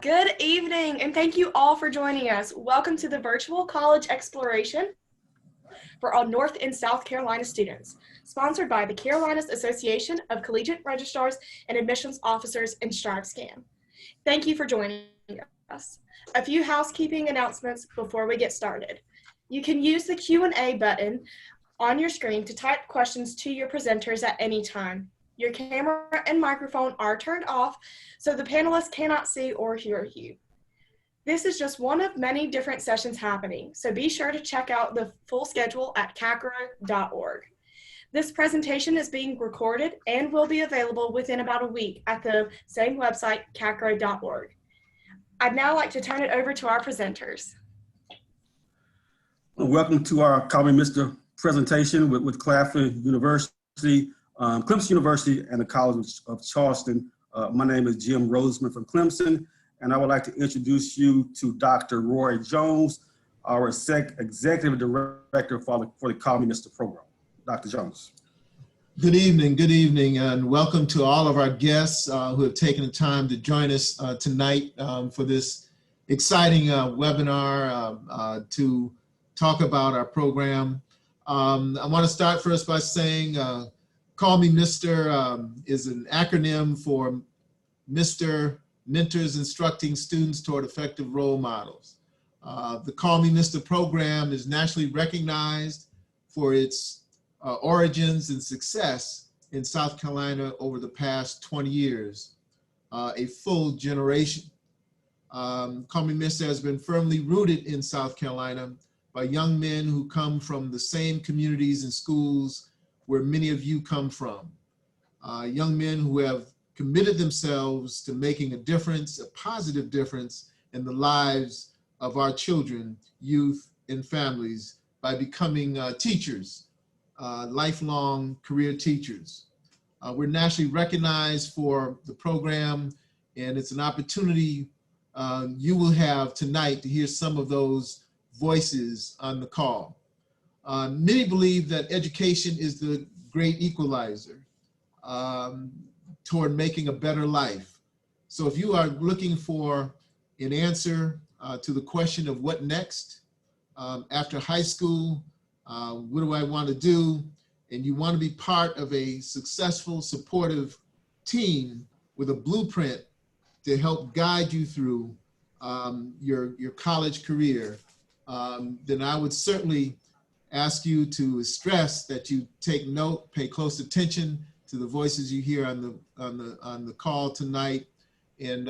Good evening, and thank you all for joining us. Welcome to the virtual college exploration for all North and South Carolina students, sponsored by the Carolinas Association of Collegiate Registrars and Admissions Officers and StriveScan. Thank you for joining us. A few housekeeping announcements before we get started. You can use the Q&A button on your screen to type questions to your presenters at any time. Your camera and microphone are turned off so the panelists cannot see or hear you. This is just one of many different sessions happening, so be sure to check out the full schedule at CACRAO.org. This presentation is being recorded and will be available within about a week at the same website, CACRAO.org. I'd now like to turn it over to our presenters. Welcome to our Call Me Mr. presentation with Claflin University, Clemson University, and the College of Charleston. My name is Jim Roseman from Clemson, and I would like to introduce you to Dr. Roy Jones, our Executive Director for the Call Me Mr. program. Dr. Jones. Good evening, and welcome to all of our guests who have taken the time to join us tonight for this exciting webinar to talk about our program. I want to start first by saying Call Me Mr. Is an acronym for Mr. Mentors Instructing Students Toward Effective Role Models. The Call Me Mr. program is nationally recognized for its origins and success in South Carolina over the past 20 years, a full generation. Call Me Mr. has been firmly rooted in South Carolina by young men who come from the same communities and schools where many of you come from. Young men who have committed themselves to making a difference, a positive difference in the lives of our children, youth, and families by becoming teachers, lifelong career teachers. We're nationally recognized for the program, and it's an opportunity you will have tonight to hear some of those voices on the call. Many believe that education is the great equalizer toward making a better life. So if you are looking for an answer to the question of what next after high school, what do I want to do, and you want to be part of a successful, supportive team with a blueprint to help guide you through your college career, then I would certainly ask you to stress that you take note, pay close attention to the voices you hear on the call tonight, and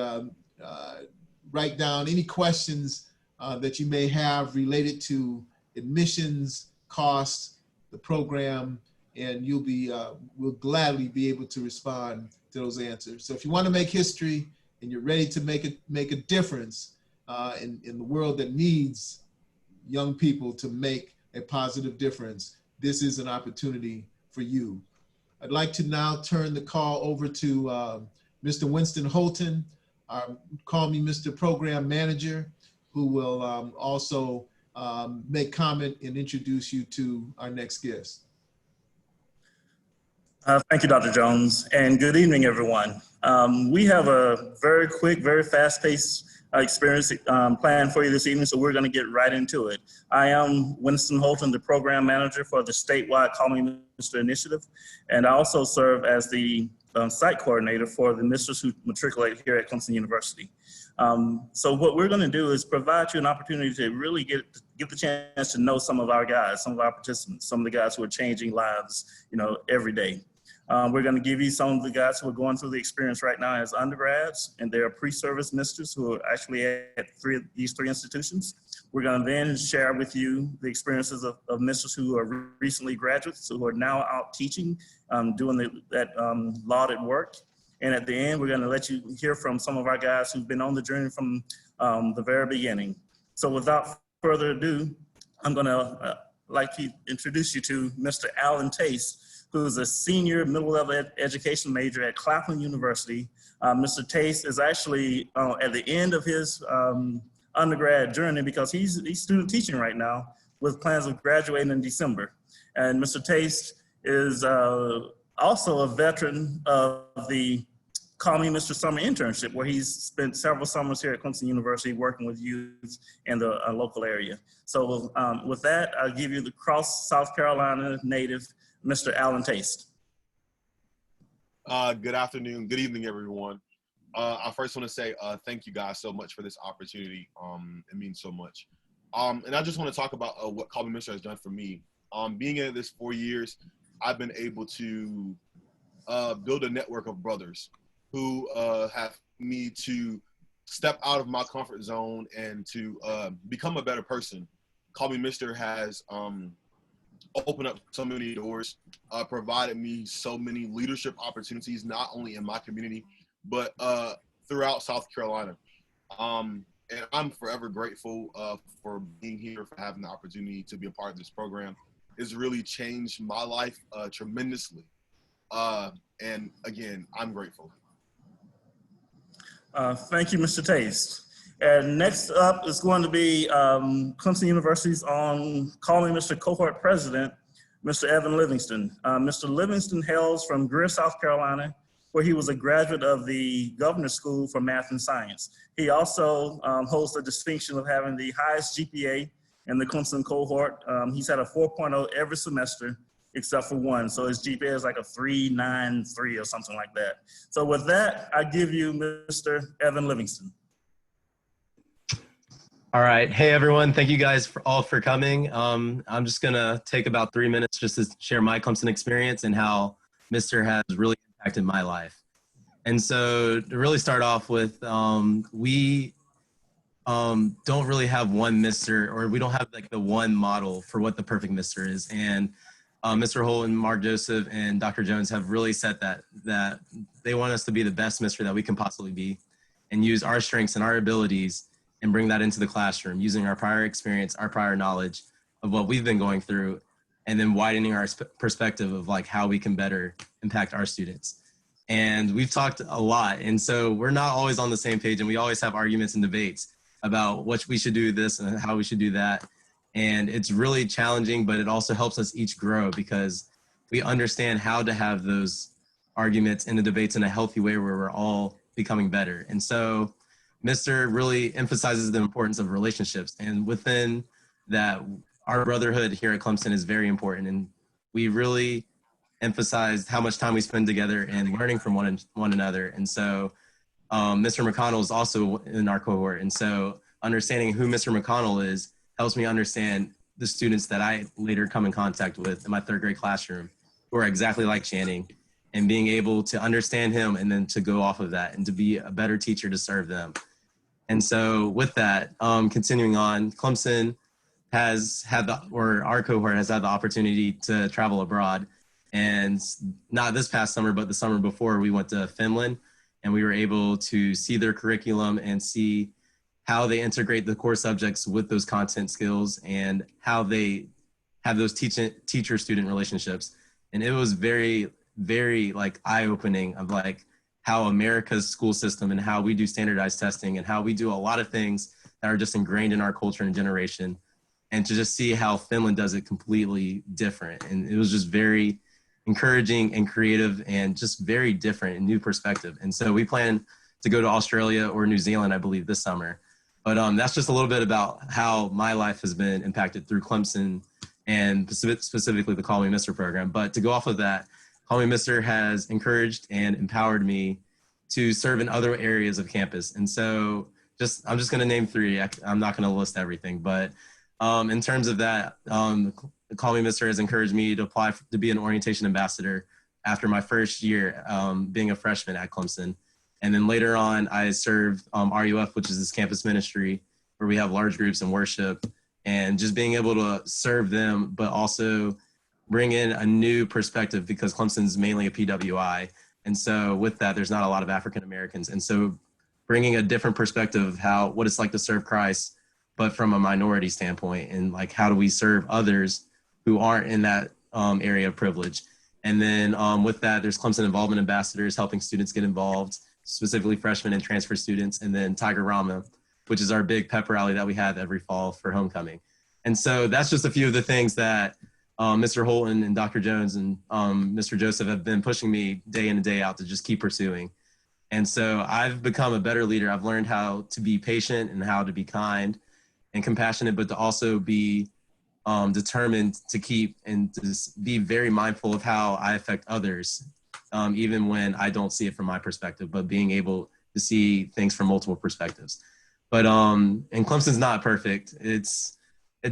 write down any questions that you may have related to admissions, costs, the program, and we'll gladly be able to respond to those answers. So if you want to make history and you're ready to make a difference in the world that needs young people to make a positive difference, this is an opportunity for you. I'd like to now turn the call over to Mr. Winston Holton, our Call Me Mr. Program Manager, who will also make comment and introduce you to our next guest. Thank you, Dr. Jones, and good evening, everyone. We have a very quick, very fast-paced experience planned for you this evening, so we're going to get right into it. I am Winston Holton, the program manager for the statewide Call Me Mr. initiative, and I also serve as the site coordinator for the misters who matriculate here at Clemson University. So what we're going to do is provide you an opportunity to really get the chance to know some of our guys, some of our participants, some of the guys who are changing lives, every day. We're going to give you some of the guys who are going through the experience right now as undergrads, and they're pre-service misters who are actually at these three institutions. We're going to then share with you the experiences of misters who are recently graduates, who are now out teaching, doing that lauded work. And at the end, we're going to let you hear from some of our guys who've been on the journey from the very beginning. So without further ado, I'm going to like to introduce you to Mr. Alan Tace, who's a senior middle-level education major at Claflin University. Mr. Tace is actually at the end of his undergrad journey because he's student teaching right now with plans of graduating in December. And Mr. Tace is also a veteran of the Call Me Mr. Summer internship, where he's spent several summers here at Clemson University working with youth in the local area. So with that, I'll give you the Cross, South Carolina native, Mr. Alan Taste. Good afternoon, good evening, everyone. I first want to say thank you guys so much for this opportunity. It means so much. And I just want to talk about what Call Me Mr. has done for me. Being in this 4 years, I've been able to build a network of brothers who have me to step out of my comfort zone and to become a better person. Call Me Mr. has opened up so many doors, provided me so many leadership opportunities, not only in my community, but throughout South Carolina. And I'm forever grateful for being here, for having the opportunity to be a part of this program. It's really changed my life tremendously. And again, I'm grateful. Thank you, Mr. Taste. And next up is going to be Clemson University's on Call Me Mr. Cohort President, Mr. Evan Livingston. Mr. Livingston hails from Greer, South Carolina, where he was a graduate of the Governor's School for Math and Science. He also holds the distinction of having the highest GPA in the Clemson cohort. He's had a 4.0 every semester except for one. So his GPA is like a 3.93 or something like that. So with that, I give you Mr. Evan Livingston. All right. Hey, everyone. Thank you guys all for coming. I'm just going to take about 3 minutes just to share my Clemson experience and how Mr. has really impacted my life. And so to really start off with, we don't really have one Mr. or we don't have like the one model for what the perfect Mr. is. And Mr. Holton, Mark Joseph, and Dr. Jones have really said that they want us to be the best Mr. that we can possibly be and use our strengths and our abilities and bring that into the classroom using our prior experience, our prior knowledge of what we've been going through, and then widening our perspective of like how we can better impact our students. And we've talked a lot, and so we're not always on the same page, and we always have arguments and debates about what we should do this and how we should do that. And it's really challenging, but it also helps us each grow because we understand how to have those arguments and the debates in a healthy way where we're all becoming better. And so Mr. really emphasizes the importance of relationships. And within that, our brotherhood here at Clemson is very important. And we really emphasized how much time we spend together and learning from one another. And so Mr. McConnell is also in our cohort. And so understanding who Mr. McConnell is helps me understand the students that I later come in contact with in my third grade classroom who are exactly like Channing, and being able to understand him and then to go off of that and to be a better teacher to serve them. And so with that, continuing on, Clemson has had our cohort has had the opportunity to travel abroad. And not this past summer, but the summer before, we went to Finland and we were able to see their curriculum and see how they integrate the core subjects with those content skills and how they have those teacher-student relationships. And it was very, very like eye-opening of like how America's school system and how we do standardized testing and how we do a lot of things that are just ingrained in our culture and generation. And to just see how Finland does it completely different. And it was just very encouraging and creative and just very different and new perspective. And so we plan to go to Australia or New Zealand, I believe, this summer. But that's just a little bit about how my life has been impacted through Clemson and specifically the Call Me Mr. program. But to go off of that, Call Me Mr. has encouraged and empowered me to serve in other areas of campus. And so I'm just going to name 3. I'm not going to list everything. But in terms of that, Call Me Mr. has encouraged me to apply to be an orientation ambassador after my first year being a freshman at Clemson. And then later on, I served RUF, which is this campus ministry where we have large groups and worship, and just being able to serve them, but also bring in a new perspective because Clemson's mainly a PWI. And so with that, there's not a lot of African Americans. And so bringing a different perspective of what it's like to serve Christ, but from a minority standpoint, and like how do we serve others who aren't in that area of privilege. And then with that, there's Clemson Involvement Ambassadors helping students get involved, specifically freshmen and transfer students, and then Tiger Rama, which is our big pep rally that we have every fall for homecoming. And so that's just a few of the things that Mr. Holton and Dr. Jones and Mr. Joseph have been pushing me day in and day out to just keep pursuing. And so I've become a better leader. I've learned how to be patient and how to be kind and compassionate, but to also be determined to keep and to be very mindful of how I affect others, even when I don't see it from my perspective, but being able to see things from multiple perspectives. But and Clemson's not perfect. It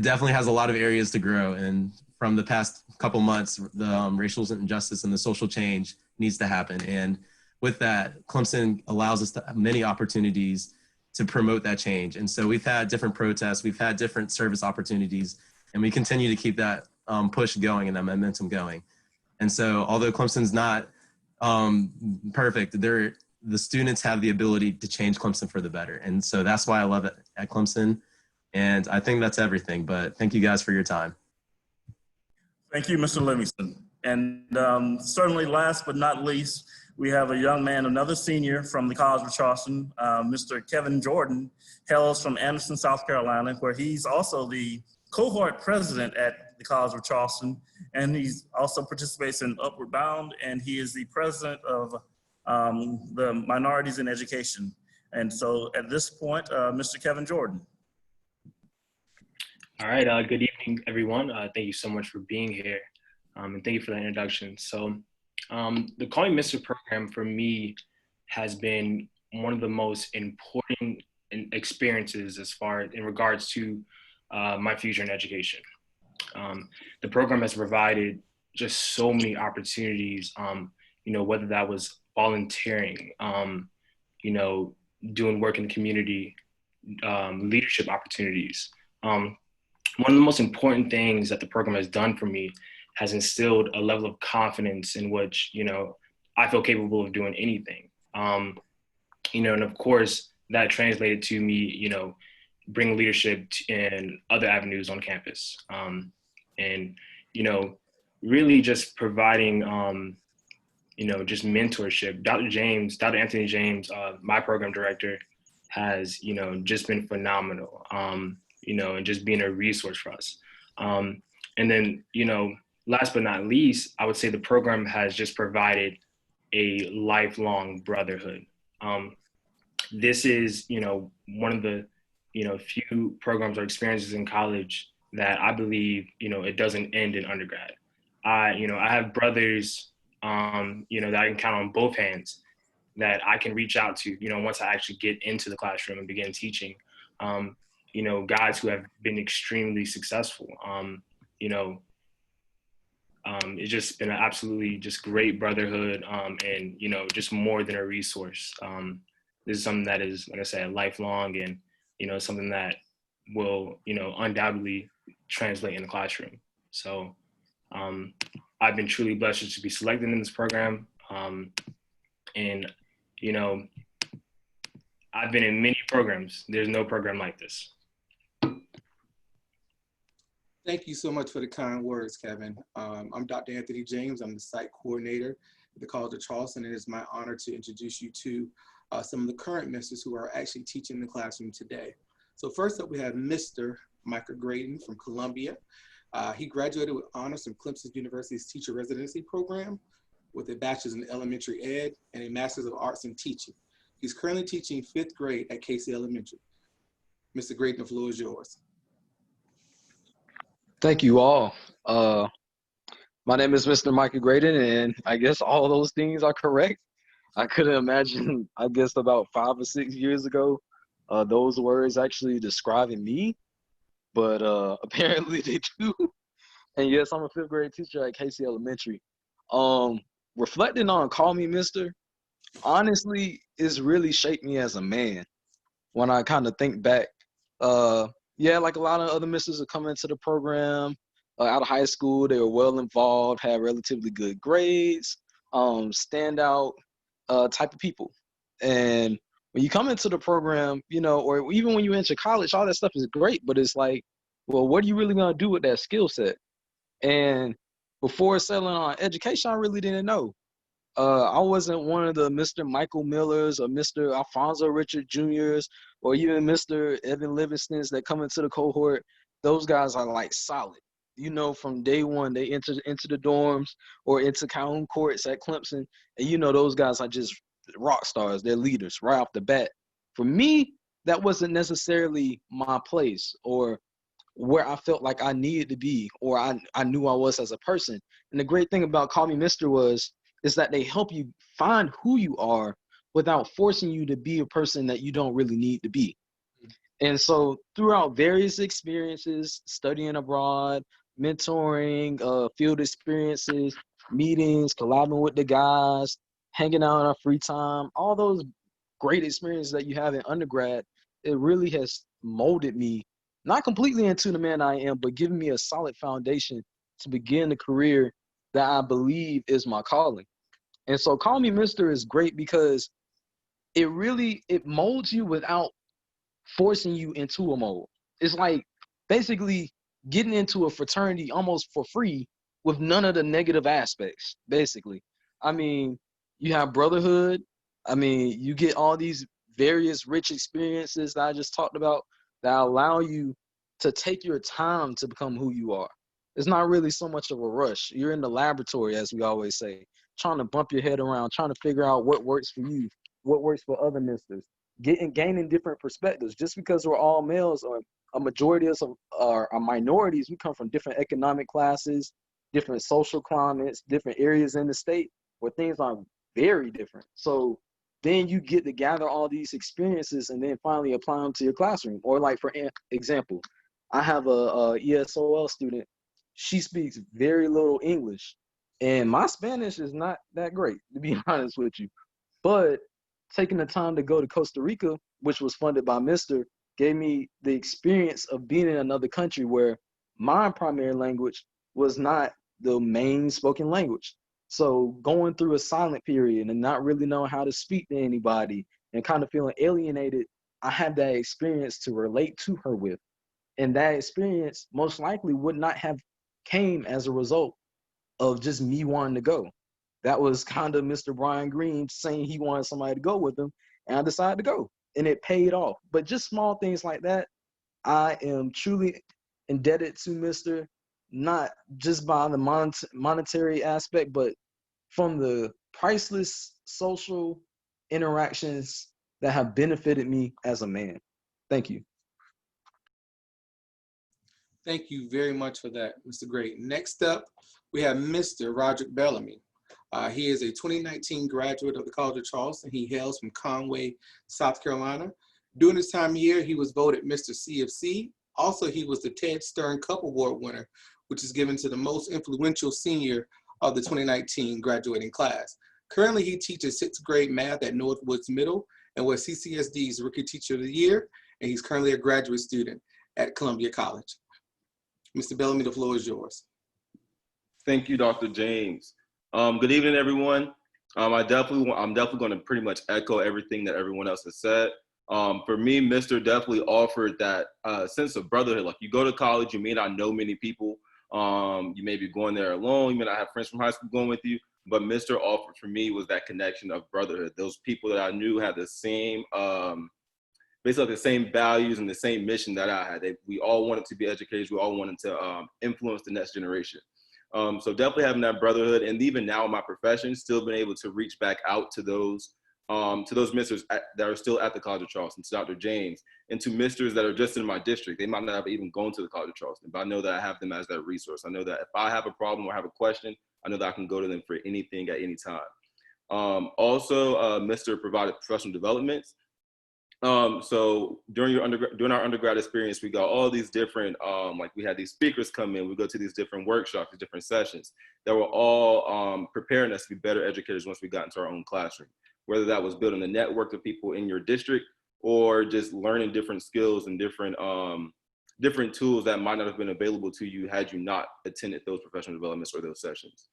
definitely has a lot of areas to grow. And from the past couple months, the racial injustice and the social change needs to happen. And with that, Clemson allows us to have many opportunities to promote that change. And so we've had different protests, we've had different service opportunities, and we continue to keep that push going and that momentum going. And so although Clemson's not perfect, the students have the ability to change Clemson for the better. And so that's why I love it at Clemson. And I think that's everything, but thank you guys for your time. Thank you, Mr. Livingston. And certainly last but not least, we have a young man, another senior from the College of Charleston, Mr. Kevin Jordan, hails from Anderson, South Carolina, where he's also the cohort president at the College of Charleston, and he also participates in Upward Bound, and he is the president of the Minorities in Education. And so at this point, Mr. Kevin Jordan. All right, good evening, everyone. Thank you so much for being here, and thank you for that introduction. So the Call Me Mr. program for me has been one of the most important experiences as far in regards to my future in education. The program has provided just so many opportunities, whether that was volunteering, doing work in the community, leadership opportunities. One of the most important things that the program has done for me has instilled a level of confidence in which, I feel capable of doing anything. And of course, that translated to me, bringing leadership in other avenues on campus. And really just providing, just mentorship. Dr. Anthony James, my program director, has, just been phenomenal, and just being a resource for us. And then, last but not least, I would say the program has just provided a lifelong brotherhood. This is, one of the, few programs or experiences in college that I believe, it doesn't end in undergrad. I have brothers, that I can count on both hands that I can reach out to, once I actually get into the classroom and begin teaching. Guys who have been extremely successful. It's just been an absolutely just great brotherhood, and, just more than a resource. This is something that is, like I said, lifelong, and, something that will, undoubtedly translate in the classroom. So I've been truly blessed to be selected in this program. And, I've been in many programs. There's no program like this. Thank you so much for the kind words, Kevin. I'm Dr. Anthony James. I'm the site coordinator at the College of Charleston, and it's my honor to introduce you to some of the current ministers who are actually teaching in the classroom today. So first up, we have Mr. Michael Graden from Columbia. He graduated with honors from Clemson University's teacher residency program with a bachelor's in elementary ed and a master's of arts in teaching. He's currently teaching 5th grade at Casey Elementary. Mr. Graden, the floor is yours. Thank you all. My name is Mr. Michael Graden, and I guess all those things are correct. I couldn't imagine, I guess about 5 or 6 years ago, those words actually describing me, but apparently they do. And yes, I'm a 5th grade teacher at Casey Elementary. Reflecting on Call Me Mr., honestly, it's really shaped me as a man when I kind of think back. Yeah, like a lot of other misters that come into the program out of high school, they were well involved, had relatively good grades, standout type of people. And when you come into the program, or even when you enter college, all that stuff is great, but it's like, well, what are you really going to do with that skill set? And before settling on education, I really didn't know. I wasn't one of the Mr. Michael Millers or Mr. Alfonso Richard Jr.'s or even Mr. Evan Livingstons that come into the cohort. Those guys are like solid. From day one, they enter into the dorms or into Calhoun courts at Clemson. And those guys are just rock stars, they're leaders right off the bat. For me, that wasn't necessarily my place or where I felt like I needed to be or I knew I was as a person. And the great thing about Call Me Mr. is that they help you find who you are without forcing you to be a person that you don't really need to be. And so throughout various experiences, studying abroad, mentoring, field experiences, meetings, collabing with the guys, hanging out in our free time, all those great experiences that you have in undergrad, it really has molded me, not completely into the man I am, but given me a solid foundation to begin the career that I believe is my calling. And so Call Me Mr. is great because it molds you without forcing you into a mold. It's like basically getting into a fraternity almost for free with none of the negative aspects, basically. I mean, you have brotherhood. I mean, you get all these various rich experiences that I just talked about that allow you to take your time to become who you are. It's not really so much of a rush. You're in the laboratory, as we always say, trying to bump your head around, trying to figure out what works for you, what works for other misters, gaining different perspectives. Just because we're all males or a majority of us are minorities, we come from different economic classes, different social climates, different areas in the state where things are very different. So then you get to gather all these experiences and then finally apply them to your classroom. Or like, for example, I have a ESOL student. She speaks very little English, and my Spanish is not that great, to be honest with you. But taking the time to go to Costa Rica, which was funded by Mr., gave me the experience of being in another country where my primary language was not the main spoken language. So going through a silent period and not really knowing how to speak to anybody and kind of feeling alienated, I had that experience to relate to her with. And that experience most likely would not have came as a result of just me wanting to go. That was kind of Mr. Brian Green saying he wanted somebody to go with him, and I decided to go, and it paid off. But just small things like that, I am truly indebted to Mr., not just by the monetary aspect, but from the priceless social interactions that have benefited me as a man. Thank you. Thank you very much for that, Mr. Graden. Next up, we have Mr. Roderick Bellamy. He is a 2019 graduate of the College of Charleston. He hails from Conway, South Carolina. During his time here, he was voted Mr. CFC. Also, he was the Ted Stern Cup Award winner, which is given to the most influential senior of the 2019 graduating class. Currently, he teaches 6th grade math at Northwoods Middle and was CCSD's Rookie Teacher of the Year, and he's currently a graduate student at Columbia College. Mr. Bellamy, the floor is yours. Thank you, Dr. James. Good evening, everyone. I'm definitely going to pretty much echo everything that everyone else has said. For me, Mr. definitely offered that sense of brotherhood. Like, you go to college, you may not know many people. You may be going there alone. You may not have friends from high school going with you. But Mr. offered for me was that connection of brotherhood. Those people that I knew had the same, basically the same values and the same mission that I had. We all wanted to be educators. We all wanted to influence the next generation. So definitely having that brotherhood, and even now in my profession, still been able to reach back out to those misters that are still at the College of Charleston, to Dr. James, and to misters that are just in my district. They might not have even gone to the College of Charleston, but I know that I have them as that resource. I know that if I have a problem or have a question, I know that I can go to them for anything at any time. Also, Mr. provided professional development. So during our undergrad experience, we got all these different, like we had these speakers come in, we go to these different workshops, these different sessions that were all preparing us to be better educators once we got into our own classroom, whether that was building a network of people in your district or just learning different skills and different tools that might not have been available to you had you not attended those professional developments or those sessions.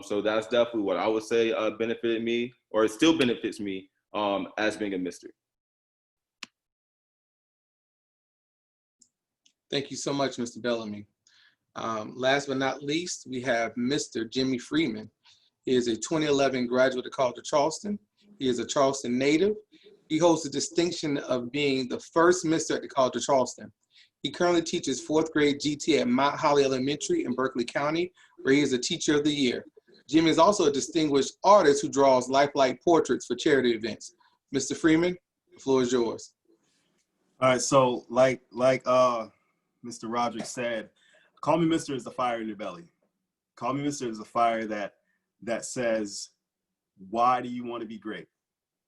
So that's definitely what I would say benefited me, or it still benefits me as being a Mr. Thank you so much, Mr. Bellamy. Last but not least, we have Mr. Jimmy Freeman. He is a 2011 graduate of College of Charleston. He is a Charleston native. He holds the distinction of being the first Mr. at the College of Charleston. He currently teaches 4th grade GT at Mount Holly Elementary in Berkeley County, where he is a Teacher of the Year. Jim is also a distinguished artist who draws lifelike portraits for charity events. Mr. Freeman, the floor is yours. All right, so like Mr. Roderick said, Call Me Mister is the fire in your belly. Call Me Mister is a fire that says, why do you want to be great?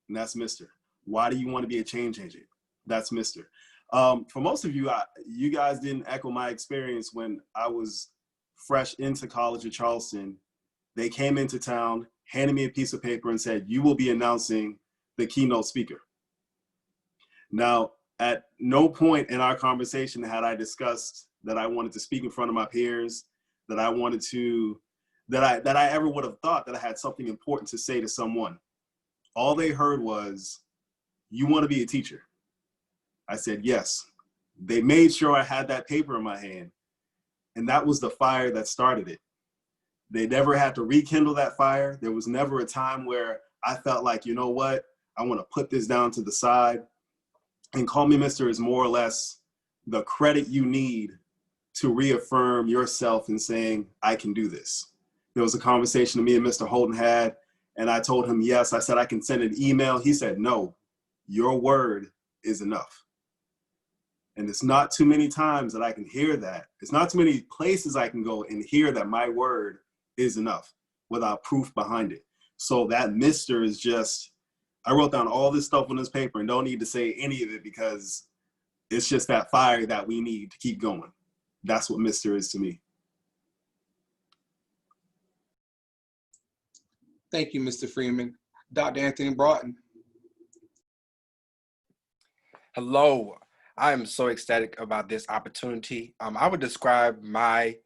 And that's Mister. Why do you want to be a change agent? That's Mister. For most of you, you guys didn't echo my experience when I was fresh into College of Charleston. They came into town, handed me a piece of paper and said, you will be announcing the keynote speaker. Now, at no point in our conversation had I discussed that I wanted to speak in front of my peers, that I wanted to, that I ever would have thought that I had something important to say to someone. All they heard was, you want to be a teacher? I said, yes. They made sure I had that paper in my hand, and that was the fire that started it. They never had to rekindle that fire. There was never a time where I felt like, you know what, I want to put this down to the side. And Call Me Mister is more or less the credit you need to reaffirm yourself in saying, I can do this. There was a conversation that me and Mr. Holden had, and I told him, yes. I said, I can send an email. He said, no, your word is enough. And it's not too many times that I can hear that. It's not too many places I can go and hear that my word is enough without proof behind it. So that Mister is just, I wrote down all this stuff on this paper and don't need to say any of it because it's just that fire that we need to keep going. That's what Mister is to me. Thank you, Mr. Freeman. Dr. Anthony Broughton. Hello, I am so ecstatic about this opportunity. I would describe my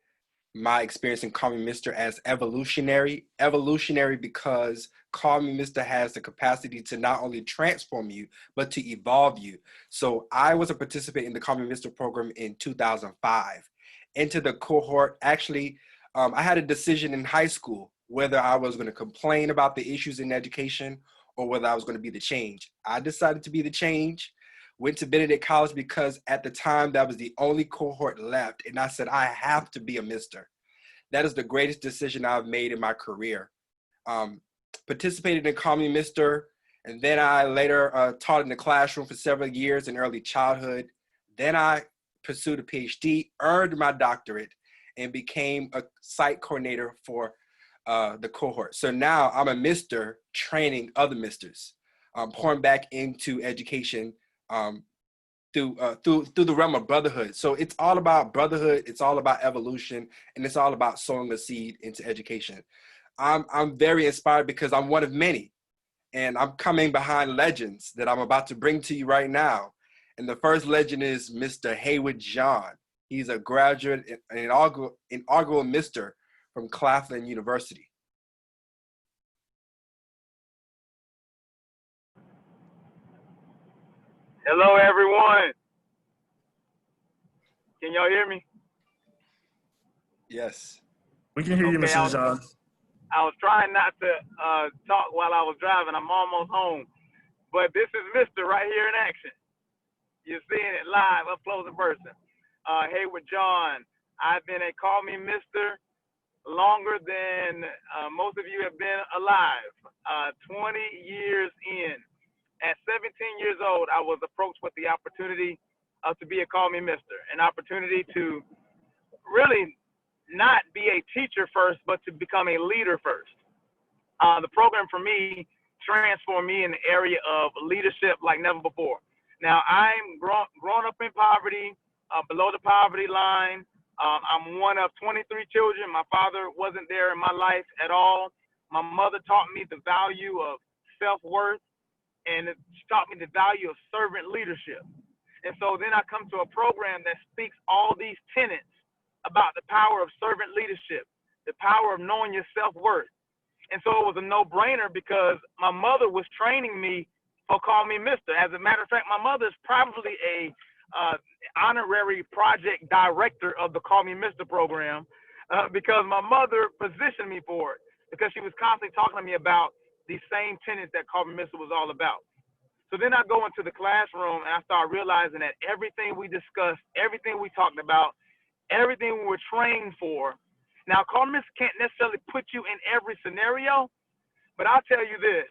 experience in Call Me Mister as evolutionary. Evolutionary because Call Me Mister has the capacity to not only transform you, but to evolve you. So I was a participant in the Call Me Mister program in 2005. Into the cohort, actually, I had a decision in high school whether I was going to complain about the issues in education or whether I was going to be the change. I decided to be the change. Went to Benedict College because at the time that was the only cohort left. And I said, I have to be a Mister. That is the greatest decision I've made in my career. Participated in Call Me Mister, and then I later taught in the classroom for several years in early childhood. Then I pursued a PhD, earned my doctorate, and became a site coordinator for the cohort. So now I'm a Mister training other Misters, pouring back into education through the realm of brotherhood. So it's all about brotherhood, it's all about evolution, and it's all about sowing a seed into education. I'm very inspired because I'm one of many, and I'm coming behind legends that I'm about to bring to you right now. And the first legend is Mr. Haywood John. He's a graduate and inaugural Mister from Claflin University. Hello, everyone. Can y'all hear me? Yes. We can hear you, Okay, Mr. John. I was trying not to talk while I was driving. I'm almost home. But this is Mister right here in action. You're seeing it live, up close and person. Haywood John. I've been a Call Me Mister longer than most of you have been alive. 20 years in. At 17 years old, I was approached with the opportunity to be a Call Me Mister, an opportunity to really not be a teacher first, but to become a leader first. The program for me transformed me in the area of leadership like never before. Now, I'm grown up in poverty, below the poverty line. I'm one of 23 children. My father wasn't there in my life at all. My mother taught me the value of self-worth, and she taught me the value of servant leadership. And so then I come to a program that speaks all these tenets about the power of servant leadership, the power of knowing your self-worth. And so it was a no-brainer because my mother was training me for Call Me Mister. As a matter of fact, my mother is probably a honorary project director of the Call Me Mister program because my mother positioned me for it because she was constantly talking to me about these same tenets that Call Me Mister was all about. So then I go into the classroom and I start realizing that everything we discussed, everything we talked about, everything we were trained for Now, College of Mr. can't necessarily put you in every scenario, but I'll tell you this.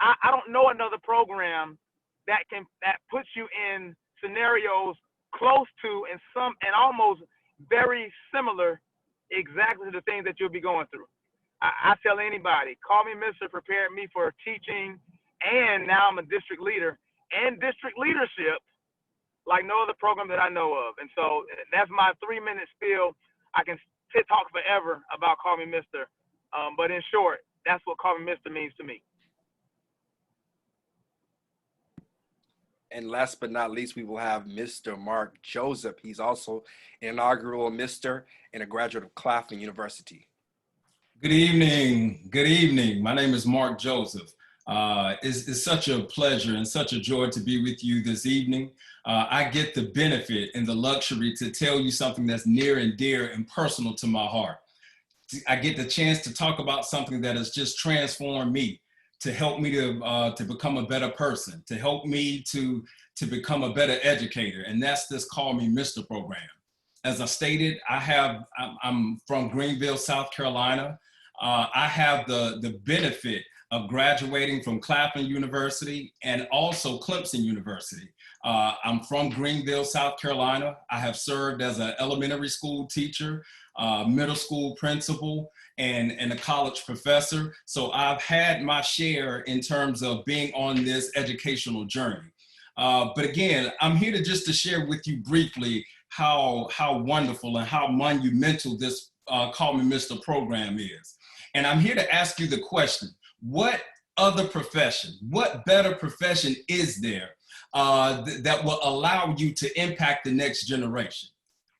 I don't know another program that puts you in scenarios close to and almost very similar exactly to the things that you'll be going through. I tell anybody, call me Mr. prepared me for teaching, and now I'm a district leader and district leadership like no other program that I know of. And so that's my 3-minute spiel. I can talk forever about Call Me Mr. But in short, that's what Call Me Mr. means to me. And last but not least, we will have Mr. Mark Joseph. He's also an inaugural Mr. and a graduate of Claflin University. Good evening. Good evening. My name is Mark Joseph. It's such a pleasure and such a joy to be with you this evening. I get the benefit and the luxury to tell you something that's near and dear and personal to my heart. I get the chance to talk about something that has just transformed me, to help me to become a better person, to help me to become a better educator, and that's this Call Me Mr. program. As I stated, I'm from Greenville, South Carolina. I have the benefit of graduating from Claflin University and also Clemson University. I'm from Greenville, South Carolina. I have served as an elementary school teacher, middle school principal, and a college professor. So I've had my share in terms of being on this educational journey. But again, I'm here to share with you briefly how wonderful and how monumental this Call Me Mr. program is. And I'm here to ask you the question, what other profession, what better profession is there that will allow you to impact the next generation?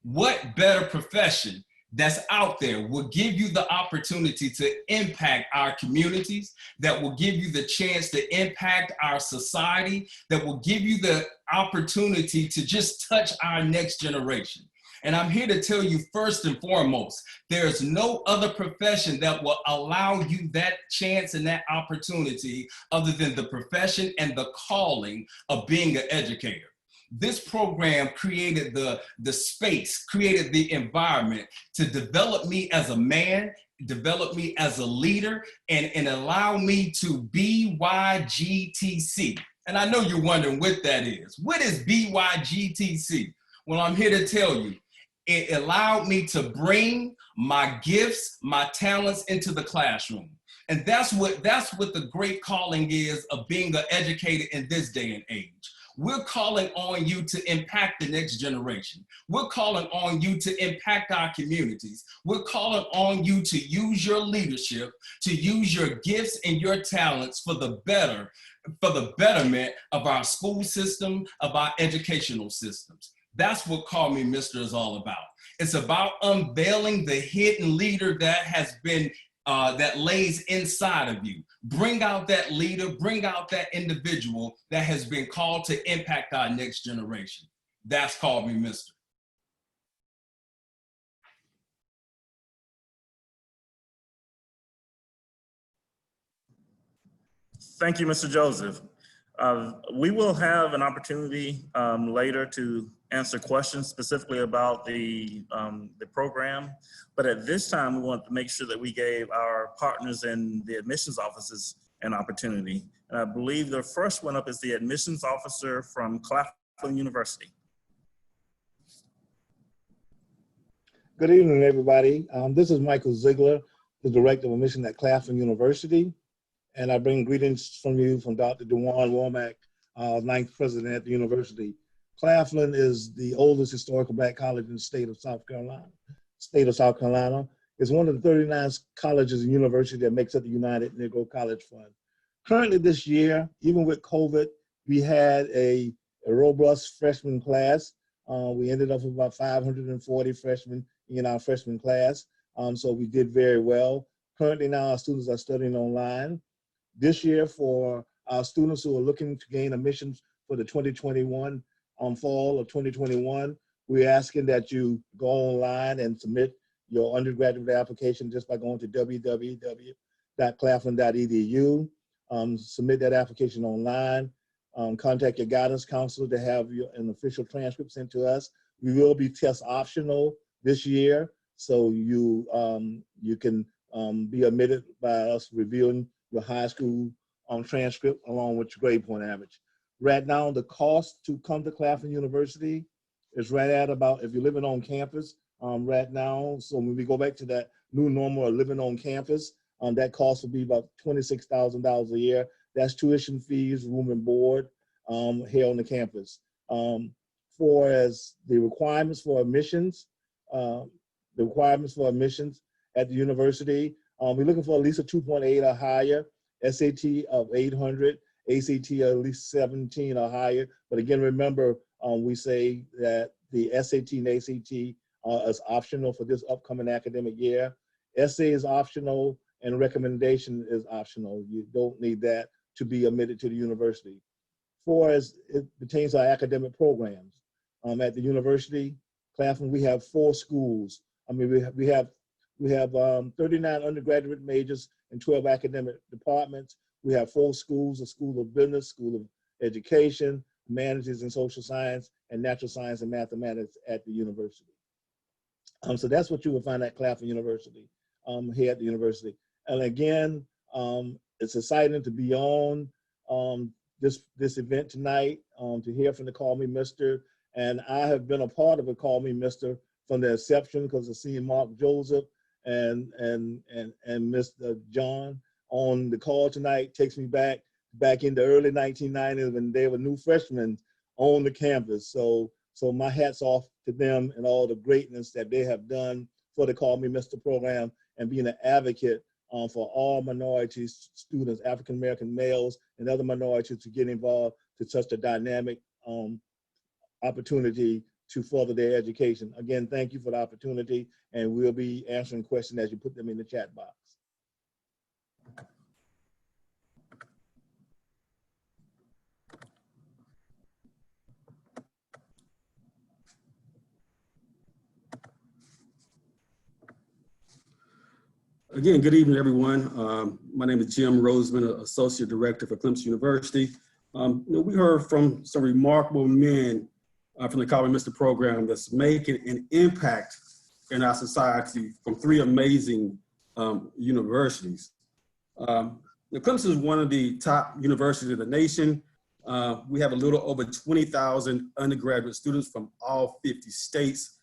What better profession that's out there will give you the opportunity to impact our communities, that will give you the chance to impact our society, that will give you the opportunity to just touch our next generation? And I'm here to tell you, first and foremost, there's no other profession that will allow you that chance and that opportunity other than the profession and the calling of being an educator. This program created the space, created the environment to develop me as a man, develop me as a leader, and allow me to BYGTC. And I know you're wondering what that is. What is BYGTC? Well, I'm here to tell you, it allowed me to bring my gifts, my talents into the classroom. And that's what the great calling is of being an educator in this day and age. We're calling on you to impact the next generation. We're calling on you to impact our communities. We're calling on you to use your leadership, to use your gifts and your talents for the betterment of our school system, of our educational systems. That's what Call Me Mr. is all about. It's about unveiling the hidden leader that has been that lays inside of you. Bring out that leader, bring out that individual that has been called to impact our next generation. That's Call Me Mr. Thank you, Mr. Joseph. We will have an opportunity later to answer questions specifically about the program, but at this time we want to make sure that we gave our partners in the admissions offices an opportunity. And I believe the first one up is the admissions officer from Claflin University. Good evening, everybody. This is Michael Ziegler, the Director of Admission at Claflin University. And I bring greetings from you from Dr. DeJuan Womack, 9th president at the university. Claflin is the oldest historical Black college in the state of South Carolina. It's one of the 39 colleges and universities that makes up the United Negro College Fund. Currently this year, even with COVID, we had a robust freshman class. We ended up with about 540 freshmen in our freshman class. So we did very well. Currently now our students are studying online. This year, for our students who are looking to gain admissions for the 2021 fall of 2021, we're asking that you go online and submit your undergraduate application just by going to www.claflin.edu. Submit that application online. Contact your guidance counselor to have an official transcript sent to us. We will be test optional this year, So you can be admitted by us reviewing your high school transcript along with your grade point average. Right now, the cost to come to Claflin University is right at about, if you're living on campus right now, so when we go back to that new normal of living on campus, that cost will be about $26,000 a year. That's tuition fees, room and board here on the campus. For as the requirements for admissions, at the university, we're looking for at least a 2.8 or higher, SAT of 800, ACT at least 17 or higher. But again, remember, we say that the SAT and ACT is optional for this upcoming academic year. Essay is optional and recommendation is optional. You don't need that to be admitted to the university. As it pertains to our academic programs, at the university, Claflin, we have 4 schools. I mean, we have 39 undergraduate majors and 12 academic departments. We have 4 schools: a School of Business, School of Education, Humanities and Social Science, and Natural Science and Mathematics at the university. So that's what you will find at Claflin University, here at the university. And again, it's exciting to be on this event tonight, to hear from the Call Me Mr. And I have been a part of a Call Me Mr. from the inception, because of seeing Mark Joseph and Mr. John on the call tonight takes me back in the early 1990s when they were new freshmen on the campus. So my hat's off to them and all the greatness that they have done for the Call Me Mr. program and being an advocate for all minority students, African American males and other minorities, to get involved to such a dynamic opportunity to further their education. Again, thank you for the opportunity, and we'll be answering questions as you put them in the chat box. Again, good evening, everyone. My name is Jim Roseman, Associate Director for Clemson University. We heard from some remarkable men from the Call Me Mr. program that's making an impact in our society from 3 amazing universities. Clemson is one of the top universities in the nation. We have a little over 20,000 undergraduate students from all 50 states.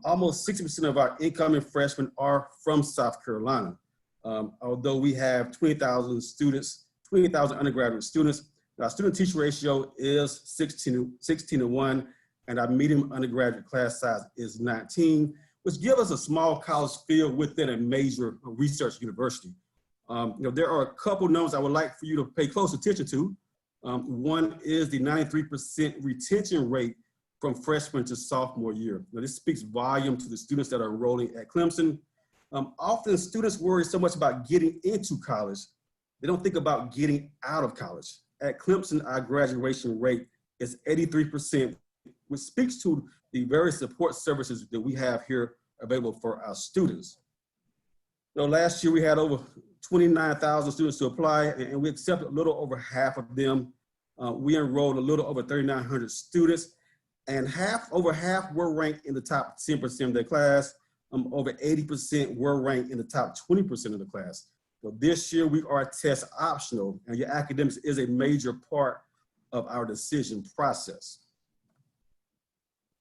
Almost 60% of our incoming freshmen are from South Carolina. Although we have 20,000 undergraduate students, our student-teacher ratio is 16:1, and our median undergraduate class size is 19, which gives us a small college feel within a major research university. There are a couple numbers I would like for you to pay close attention to. One is the 93% retention rate from freshman to sophomore year. Now, this speaks volume to the students that are enrolling at Clemson. Often students worry so much about getting into college, they don't think about getting out of college. At Clemson, our graduation rate is 83%, which speaks to the various support services that we have here available for our students. Last year we had over 29,000 students to apply, and we accepted a little over half of them. We enrolled a little over 3,900 students, and over half were ranked in the top 10% of their class. Over 80% were ranked in the top 20% of the class. So this year we are test optional, and your academics is a major part of our decision process.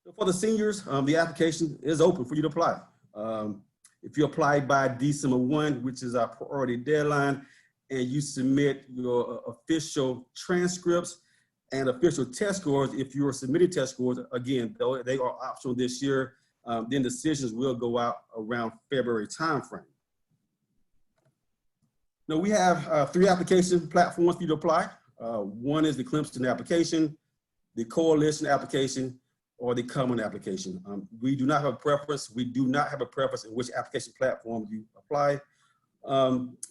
So for the seniors, the application is open for you to apply. If you apply by December 1, which is our priority deadline, and you submit your official transcripts and official test scores, if you are submitting test scores, again, though they are optional this year, then decisions will go out around February timeframe. Now we have 3 application platforms for you to apply. One is the Clemson application, the Coalition application, or the Common application. We do not have a preference. We do not have a preference in which application platform you apply.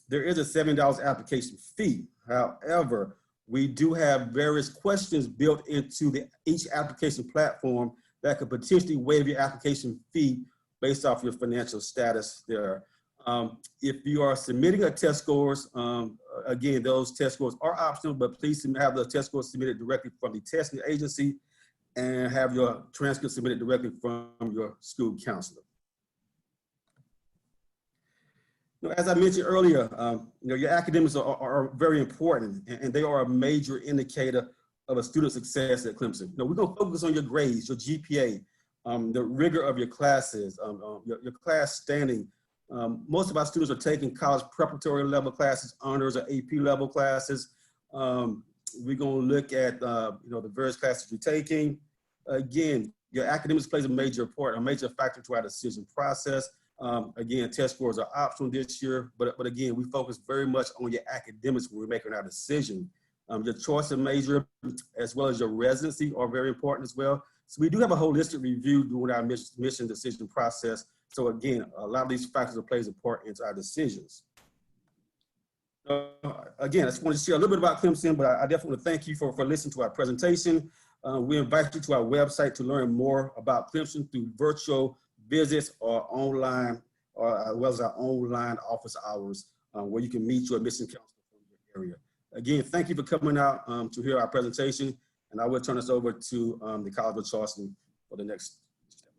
There is a $7 application fee. However, we do have various questions built into each application platform that could potentially waive your application fee based off your financial status there. If you are submitting a test scores, again, those test scores are optional, but please have the test scores submitted directly from the testing agency and have your transcript submitted directly from your school counselor. As I mentioned earlier, your academics are very important, and they are a major indicator of a student's success at Clemson. We're going to focus on your grades, your GPA, the rigor of your classes, your class standing. Most of our students are taking college preparatory level classes, honors or AP level classes. We're going to look at the various classes you're taking. Again, your academics plays a major factor to our decision process. Again, test scores are optional this year, but again, we focus very much on your academics when we're making our decision. Your choice of major, as well as your residency, are very important as well. So we do have a holistic review during our mission decision process. So again, a lot of these factors plays a part into our decisions. Again, I just want to share a little bit about Clemson, but I definitely want to thank you for listening to our presentation. We invite you to our website to learn more about Clemson through virtual visits or online, or as well as our online office hours, where you can meet your admission counselor from your area. Again, thank you for coming out to hear our presentation, and I will turn this over to the College of Charleston for the next step.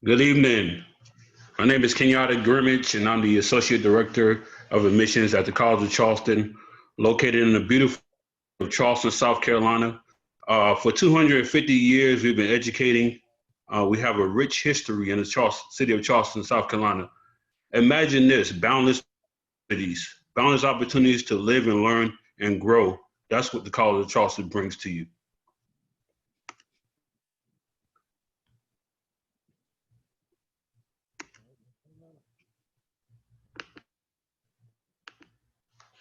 Good evening. My name is Kenyatta Grimmage, and I'm the Associate Director of Admissions at the College of Charleston, located in the beautiful Charleston, South Carolina. For 250 years, we've been educating. We have a rich history in the city of Charleston, South Carolina. Imagine this, boundless opportunities to live and learn and grow. That's what the College of Charleston brings to you.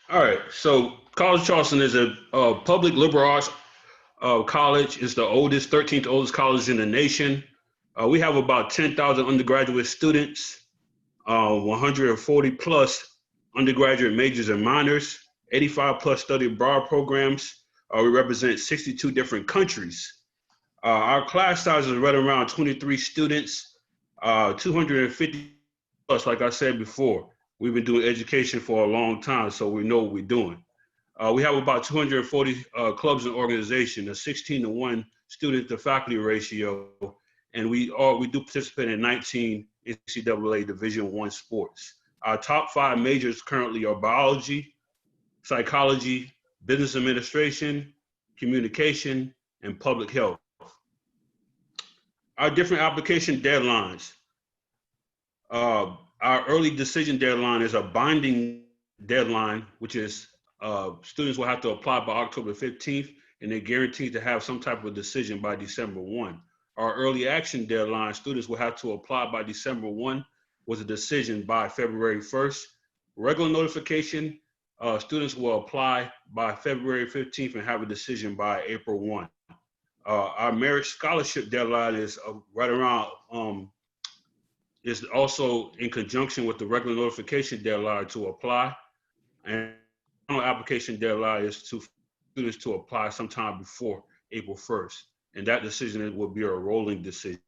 All right, so College of Charleston is a public liberal arts college. It's the oldest, 13th oldest college in the nation. We have about 10,000 undergraduate students, 140 plus undergraduate majors and minors, 85 plus study abroad programs. We represent 62 different countries. Our class size is right around 23 students, 250 plus, like I said before. We've been doing education for a long time, so we know what we're doing. We have about 240 clubs and organizations, a 16-to-1 student to faculty ratio, and we do participate in 19 NCAA Division I sports. Our top 5 majors currently are biology, psychology, business administration, communication, and public health. Our different application deadlines. Our early decision deadline is a binding deadline, which is students will have to apply by October 15th, and they're guaranteed to have some type of decision by December 1. Our early action deadline, students will have to apply by December 1 with a decision by February 1st. Regular notification, students will apply by February 15th and have a decision by April 1. Our merit scholarship deadline is right around, is also in conjunction with the regular notification deadline to apply. And the application deadline is to students to apply sometime before April 1st. And that decision will be a rolling decision.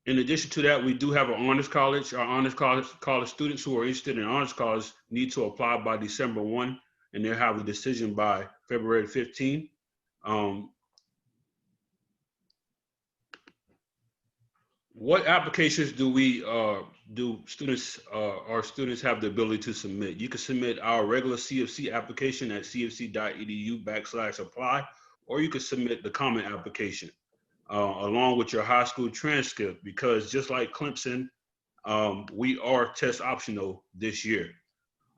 In addition to that, we do have an honors college. Our honors college students who are interested in honors college need to apply by December 1, and they'll have a decision by February 15. What applications do we our students have the ability to submit? You can submit our regular CFC application at cfc.edu/apply, or you can submit the common application along with your high school transcript, because just like Clemson, we are test optional this year.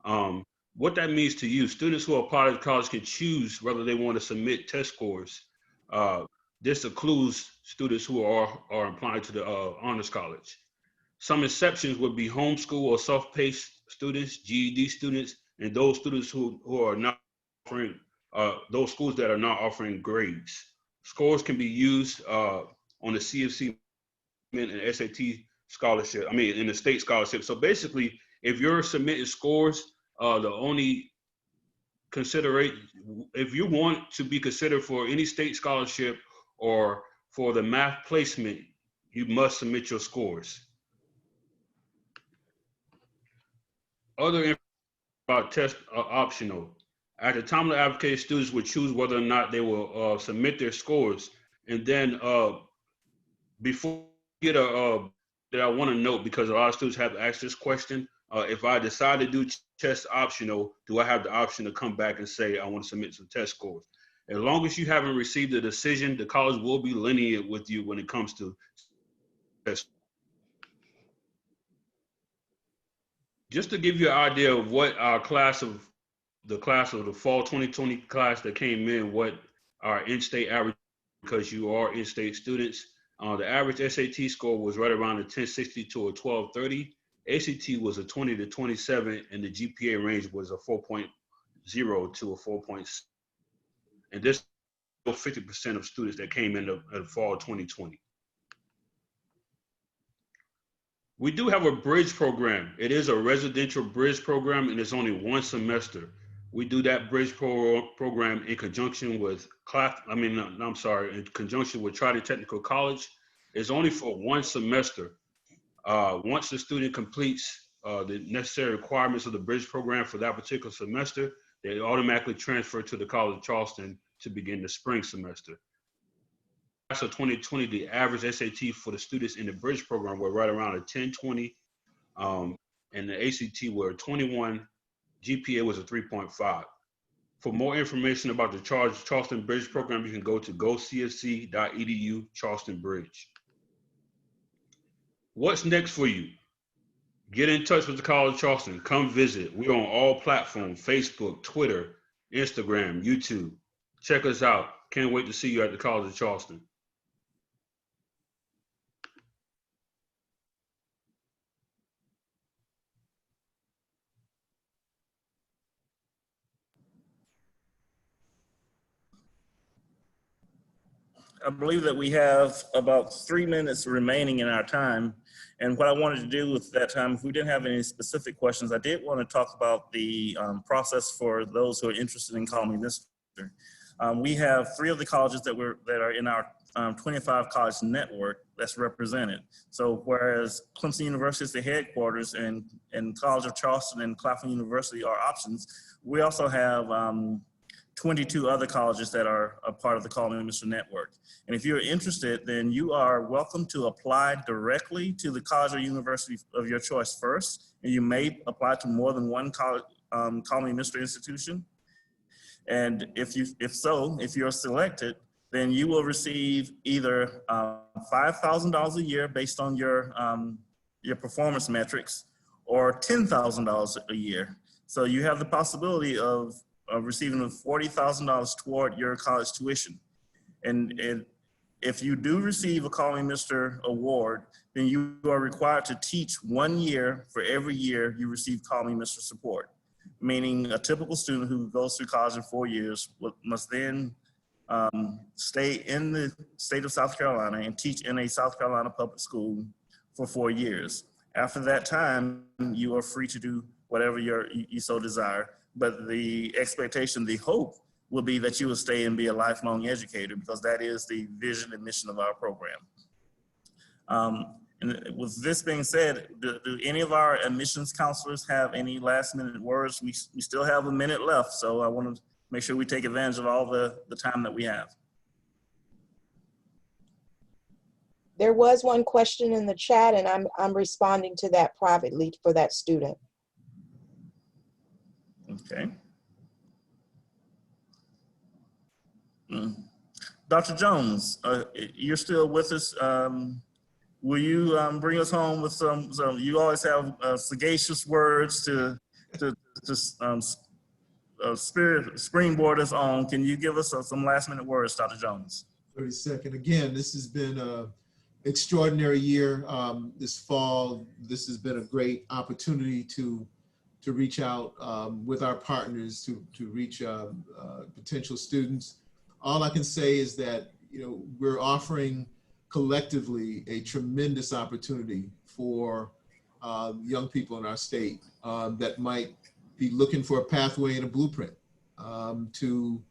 What that means to you, students who apply to college can choose whether they want to submit test scores. This includes students who are applying to the honors college. Some exceptions would be homeschool or self-paced students, GED students, and those students who are not offering, those schools that are not offering grades. Scores can be used on the CFC and SAT scholarship, in the state scholarship. So basically, if you're submitting scores, the only consideration, if you want to be considered for any state scholarship or For the math placement, you must submit your scores. Other information about tests are optional. At the time of the application, students would choose whether or not they will submit their scores. And then before you get that I want to note, because a lot of students have asked this question, if I decide to do test optional, do I have the option to come back and say I want to submit some test scores? As long as you haven't received a decision, the college will be lenient with you when it comes to test. Just to give you an idea of what our the fall 2020 class that came in, what our in-state average, because you are in-state students, the average SAT score was right around a 1060 to a 1230. ACT was a 20 to 27, and the GPA range was a 4.0 to a 4.6. And this is 50% of students that came in the fall 2020. We do have a bridge program. It is a residential bridge program, and it's only one semester. We do that bridge program in conjunction with in conjunction with Trident Technical College. It's only for one semester. Once the student completes the necessary requirements of the bridge program for that particular semester, they automatically transfer to the College of Charleston to begin the spring semester. So 2020, the average SAT for the students in the bridge program were right around a 1020, and the ACT were 21, GPA was a 3.5. For more information about the Charleston Bridge program, you can go to gocfc.edu Charleston Bridge. What's next for you? Get in touch with the College of Charleston. Come visit. We're on all platforms: Facebook, Twitter, Instagram, YouTube. Check us out. Can't wait to see you at the College of Charleston. I believe that we have about 3 minutes remaining in our time. And what I wanted to do with that time, if we didn't have any specific questions, I did want to talk about the process for those who are interested in calling me Mr. We have 3 of the colleges that are in our 25 college network that's represented. So whereas Clemson University is the headquarters and College of Charleston and Claflin University are options, we also have 22 other colleges that are a part of the Call Me Mr. Network. And if you're interested, then you are welcome to apply directly to the college or university of your choice first. And you may apply to more than one college, Call Me Mr. institution. And if you're selected, then you will receive either $5,000 a year based on your performance metrics, or $10,000 a year. So you have the possibility of receiving $40,000 toward your college tuition. And if you do receive a Call Me Mr. award, then you are required to teach 1 year for every year you receive Call Me Mr. support. Meaning a typical student who goes through college in 4 years must then stay in the state of South Carolina and teach in a South Carolina public school for 4 years. After that time, you are free to do whatever you so desire. But the expectation, the hope, will be that you will stay and be a lifelong educator, because that is the vision and mission of our program. And with this being said, do any of our admissions counselors have any last minute words? We still have a minute left, so I want to make sure we take advantage of all the time that we have. There was one question in the chat, and I'm responding to that privately for that student. Okay. Dr. Jones, you're still with us. Will you bring us home with some you always have sagacious words to springboard us on. Can you give us some last minute words, Dr. Jones? 32nd. Again, this has been an extraordinary year. This fall, this has been a great opportunity to reach out with our partners to reach potential students. All I can say is that, you know, we're offering collectively a tremendous opportunity for young people in our state that might be looking for a pathway and a blueprint to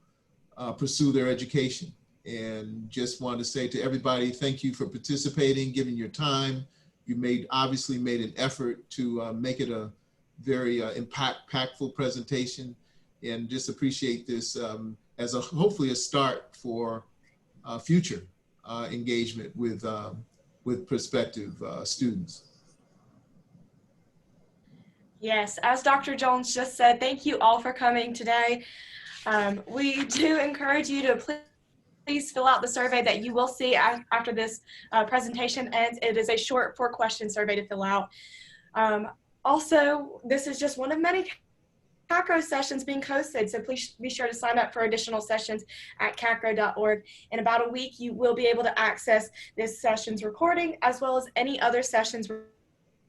pursue their education. And just want to say to everybody, thank you for participating, giving your time. You obviously made an effort to make it a very impactful presentation, and just appreciate this as hopefully a start for future engagement with prospective students. Yes, as Dr. Jones just said, thank you all for coming today. We do encourage you to please fill out the survey that you will see after this presentation ends. It is a short 4-question survey to fill out. Also, this is just one of many CACRAO sessions being hosted, so please be sure to sign up for additional sessions at CACRAO.org. In about a week, you will be able to access this session's recording as well as any other sessions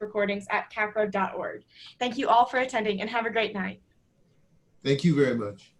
recordings at CACRAO.org. Thank you all for attending and have a great night. Thank you very much.